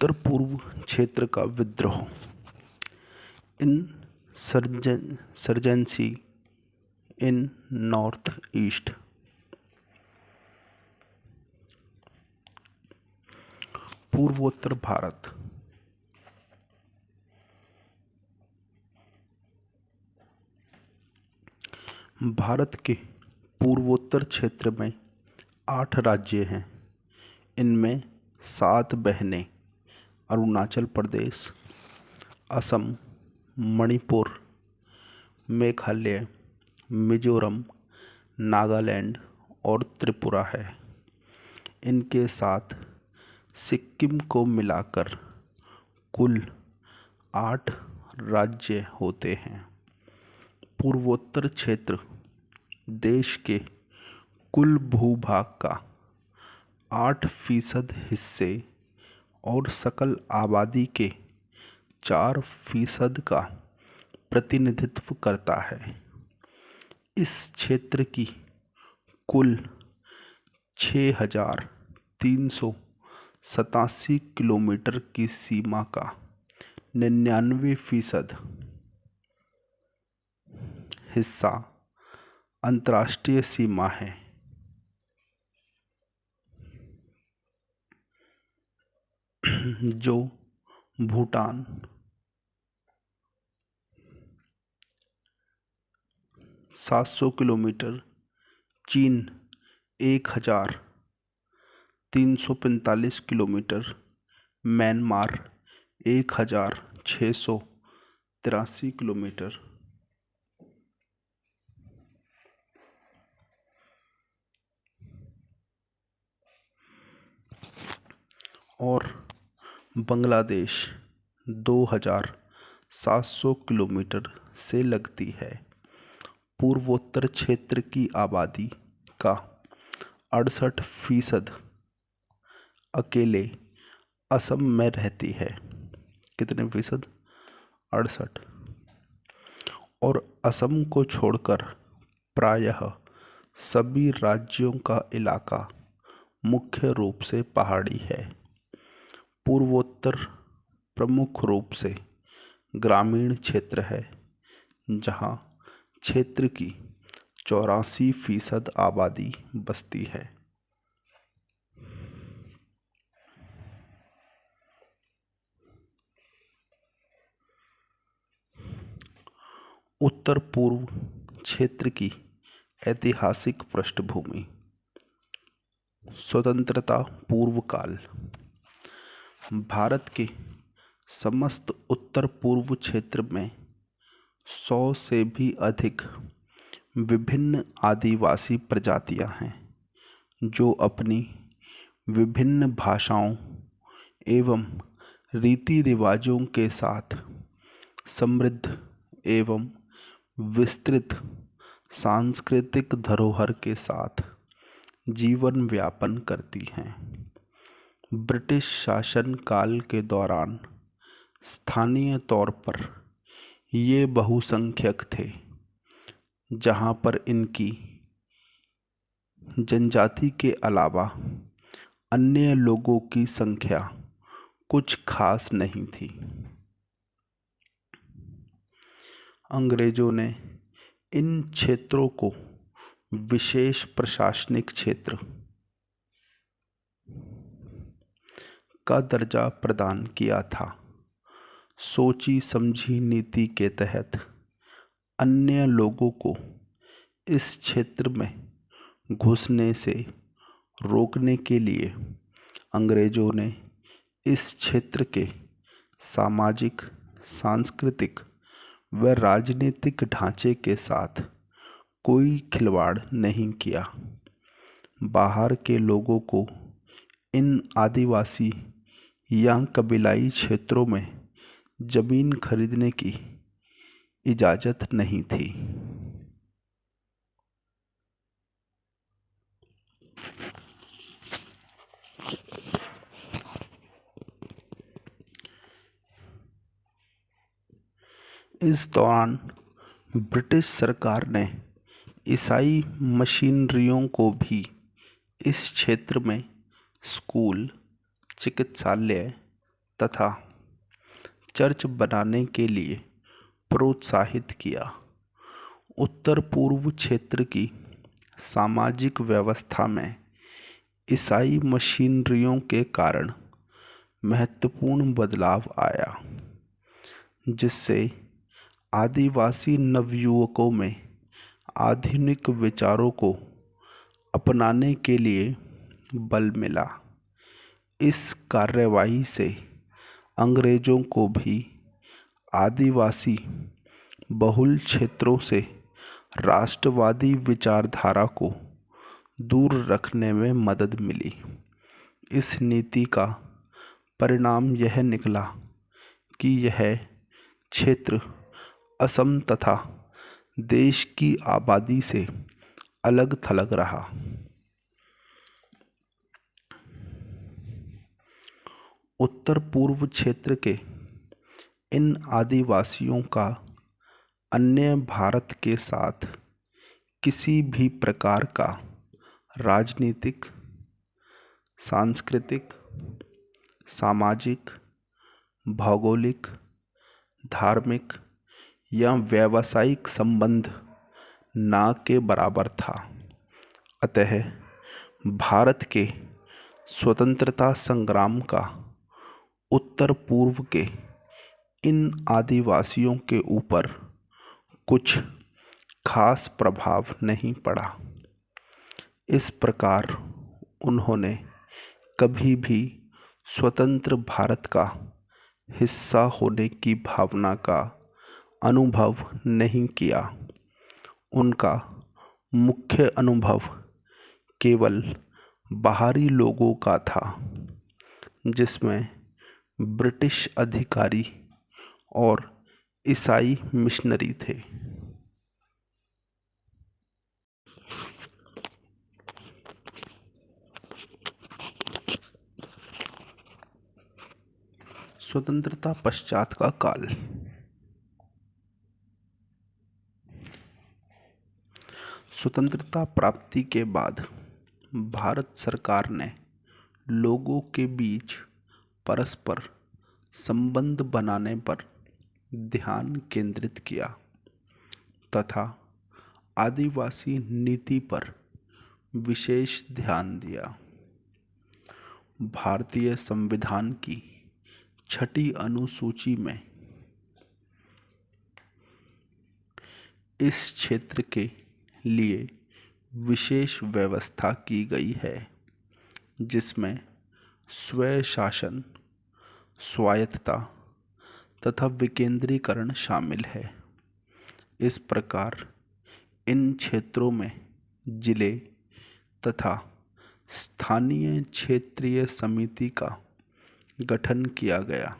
उत्तर पूर्व क्षेत्र का विद्रोह। इंसर्जेंसी इन नॉर्थ ईस्ट। पूर्वोत्तर भारत। भारत के पूर्वोत्तर क्षेत्र में 8 राज्य हैं। इनमें 7 बहनें अरुणाचल प्रदेश, असम, मणिपुर, मेघालय, मिजोरम, नागालैंड और त्रिपुरा है। इनके साथ सिक्किम को मिलाकर कुल 8 राज्य होते हैं। पूर्वोत्तर क्षेत्र देश के कुल भूभाग का 8% हिस्से और सकल आबादी के 4% का प्रतिनिधित्व करता है। इस क्षेत्र की कुल 6,387 किलोमीटर की सीमा का 99% हिस्सा अंतर्राष्ट्रीय सीमा है। जो भूटान, 700 किलोमीटर, चीन 1,345 किलोमीटर, म्यांमार 1,683 किलोमीटर और बांग्लादेश 2,700 किलोमीटर से लगती है। पूर्वोत्तर क्षेत्र की आबादी का 68% अकेले असम में रहती है। कितने फीसद? 68। और असम को छोड़कर प्रायः सभी राज्यों का इलाका मुख्य रूप से पहाड़ी है। पूर्वोत्तर प्रमुख रूप से ग्रामीण क्षेत्र है, जहाँ क्षेत्र की 84% आबादी बसती है। उत्तर पूर्व क्षेत्र की ऐतिहासिक पृष्ठभूमि। स्वतंत्रता पूर्व काल। भारत के समस्त उत्तर पूर्व क्षेत्र में 100 से भी अधिक विभिन्न आदिवासी प्रजातियां हैं, जो अपनी विभिन्न भाषाओं एवं रीति रिवाजों के साथ समृद्ध एवं विस्तृत सांस्कृतिक धरोहर के साथ जीवन यापन करती हैं। ब्रिटिश शासन काल के दौरान स्थानीय तौर पर ये बहुसंख्यक थे, जहाँ पर इनकी जनजाति के अलावा अन्य लोगों की संख्या कुछ खास नहीं थी। अंग्रेजों ने इन क्षेत्रों को विशेष प्रशासनिक क्षेत्र का दर्जा प्रदान किया था। सोची समझी नीति के तहत अन्य लोगों को इस क्षेत्र में घुसने से रोकने के लिए अंग्रेजों ने इस क्षेत्र के सामाजिक, सांस्कृतिक व राजनीतिक ढांचे के साथ कोई खिलवाड़ नहीं किया। बाहर के लोगों को इन आदिवासी या कबीलाई क्षेत्रों में जमीन खरीदने की इजाज़त नहीं थी। इस दौरान ब्रिटिश सरकार ने ईसाई मिशनरियों को भी इस क्षेत्र में स्कूल, चिकित्सालय तथा चर्च बनाने के लिए प्रोत्साहित किया। उत्तर पूर्व क्षेत्र की सामाजिक व्यवस्था में ईसाई मिशनरियों के कारण महत्वपूर्ण बदलाव आया, जिससे आदिवासी नवयुवकों में आधुनिक विचारों को अपनाने के लिए बल मिला। इस कार्यवाही से अंग्रेजों को भी आदिवासी बहुल क्षेत्रों से राष्ट्रवादी विचारधारा को दूर रखने में मदद मिली। इस नीति का परिणाम यह निकला कि यह क्षेत्र असम तथा देश की आबादी से अलग थलग रहा। उत्तर पूर्व क्षेत्र के इन आदिवासियों का अन्य भारत के साथ किसी भी प्रकार का राजनीतिक, सांस्कृतिक, सामाजिक, भौगोलिक, धार्मिक या व्यावसायिक संबंध ना के बराबर था। अतः भारत के स्वतंत्रता संग्राम का उत्तर पूर्व के इन आदिवासियों के ऊपर कुछ खास प्रभाव नहीं पड़ा। इस प्रकार उन्होंने कभी भी स्वतंत्र भारत का हिस्सा होने की भावना का अनुभव नहीं किया। उनका मुख्य अनुभव केवल बाहरी लोगों का था, जिसमें ब्रिटिश अधिकारी और ईसाई मिशनरी थे। स्वतंत्रता पश्चात का काल। स्वतंत्रता प्राप्ति के बाद भारत सरकार ने लोगों के बीच परस्पर संबंध बनाने पर ध्यान केंद्रित किया तथा आदिवासी नीति पर विशेष ध्यान दिया। भारतीय संविधान की 6ठी अनुसूची में इस क्षेत्र के लिए विशेष व्यवस्था की गई है, जिसमें स्वय शासन, स्वायत्तता तथा विकेंद्रीकरण शामिल है। इस प्रकार इन क्षेत्रों में जिले तथा स्थानीय क्षेत्रीय समिति का गठन किया गया।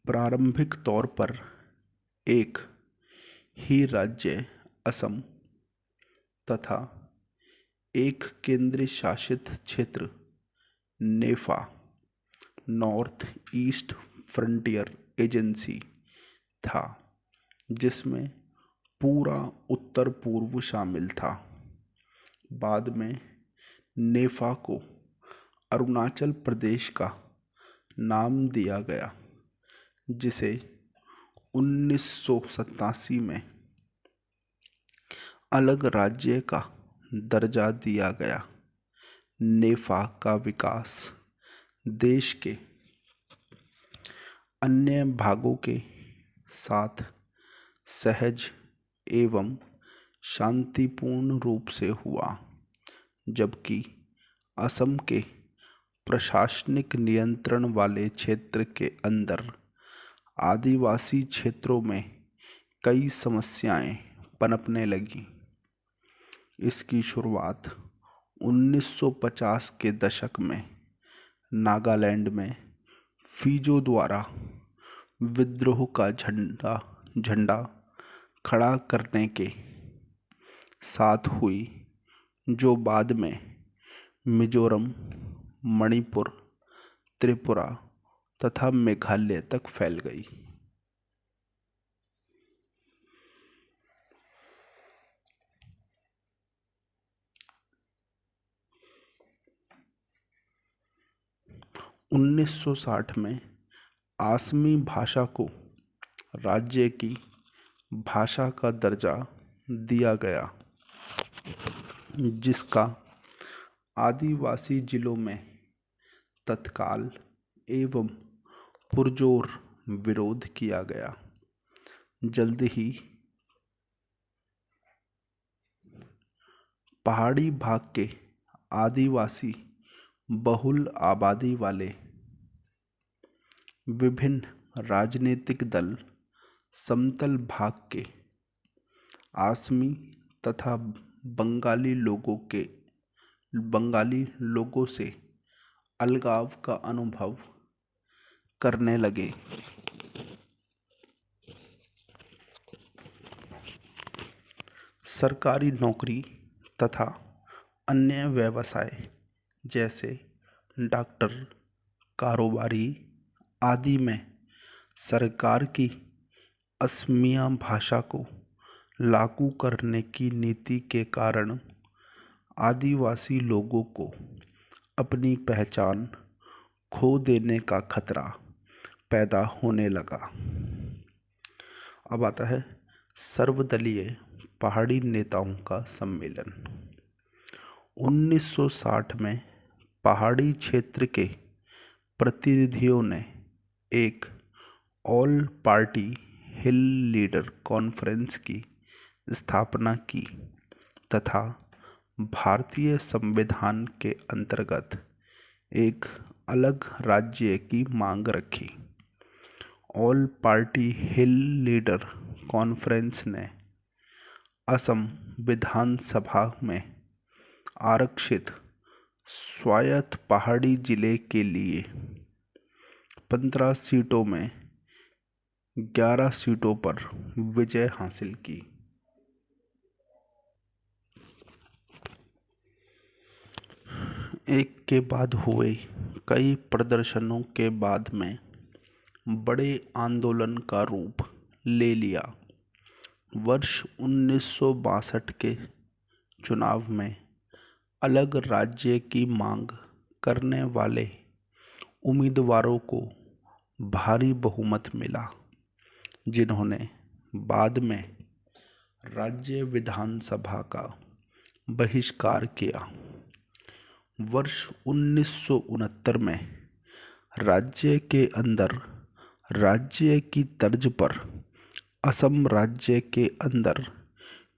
प्रारंभिक तौर पर एक ही राज्य असम तथा एक केंद्र शासित क्षेत्र नेफा, नॉर्थ ईस्ट फ्रंटियर एजेंसी था, जिसमें पूरा उत्तर पूर्व शामिल था। बाद में नेफा को अरुणाचल प्रदेश का नाम दिया गया, जिसे 1987 में अलग राज्य का दर्जा दिया गया। नेफा का विकास देश के अन्य भागों के साथ सहज एवं शांतिपूर्ण रूप से हुआ, जबकि असम के प्रशासनिक नियंत्रण वाले क्षेत्र के अंदर आदिवासी क्षेत्रों में कई समस्याएं पनपने लगी। इसकी शुरुआत 1950 के दशक में नागालैंड में फिजो द्वारा विद्रोह का झंडा खड़ा करने के साथ हुई, जो बाद में मिजोरम, मणिपुर, त्रिपुरा तथा मेघालय तक फैल गई। 1960 में असमी भाषा को राज्य की भाषा का दर्जा दिया गया, जिसका आदिवासी जिलों में तत्काल एवं पुरजोर विरोध किया गया। जल्द ही पहाड़ी भाग के आदिवासी बहुल आबादी वाले विभिन्न राजनीतिक दल समतल भाग के असमी तथा बंगाली लोगों से अलगाव का अनुभव करने लगे। सरकारी नौकरी तथा अन्य व्यवसाय जैसे डॉक्टर, कारोबारी आदि में सरकार की असमिया भाषा को लागू करने की नीति के कारण आदिवासी लोगों को अपनी पहचान खो देने का खतरा पैदा होने लगा। अब आता है सर्वदलीय पहाड़ी नेताओं का सम्मेलन। 1960 में पहाड़ी क्षेत्र के प्रतिनिधियों ने एक ऑल पार्टी हिल लीडर कॉन्फ्रेंस की स्थापना की तथा भारतीय संविधान के अंतर्गत एक अलग राज्य की मांग रखी। ऑल पार्टी हिल लीडर कॉन्फ्रेंस ने असम विधानसभा में आरक्षित स्वायत्त पहाड़ी जिले के लिए 15 सीटों में 11 सीटों पर विजय हासिल की। एक के बाद हुए कई प्रदर्शनों के बाद में बड़े आंदोलन का रूप ले लिया। वर्ष 1962 के चुनाव में अलग राज्य की मांग करने वाले उम्मीदवारों को भारी बहुमत मिला, जिन्होंने बाद में राज्य विधानसभा का बहिष्कार किया। वर्ष 1969 में राज्य के अंदर राज्य की तर्ज पर असम राज्य के अंदर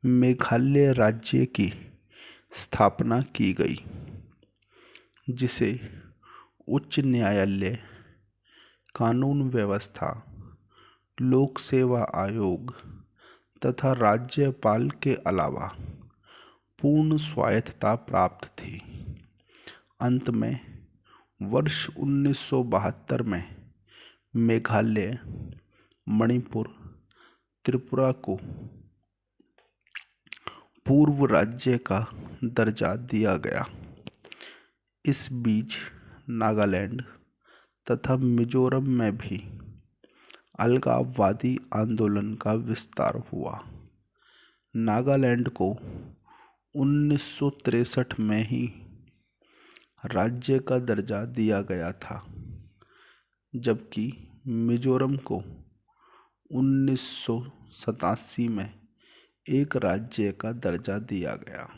मेघालय राज्य की स्थापना की गई, जिसे उच्च न्यायालय, कानून व्यवस्था, लोक सेवा आयोग तथा राज्यपाल के अलावा पूर्ण स्वायत्तता प्राप्त थी। अंत में वर्ष 1972 में मेघालय, मणिपुर, त्रिपुरा को पूर्व राज्य का दर्जा दिया गया। इस बीच नागालैंड तथा मिजोरम में भी अलगाववादी आंदोलन का विस्तार हुआ। नागालैंड को 1963 में ही राज्य का दर्जा दिया गया था, जबकि मिजोरम को 1987 में एक राज्य का दर्जा दिया गया।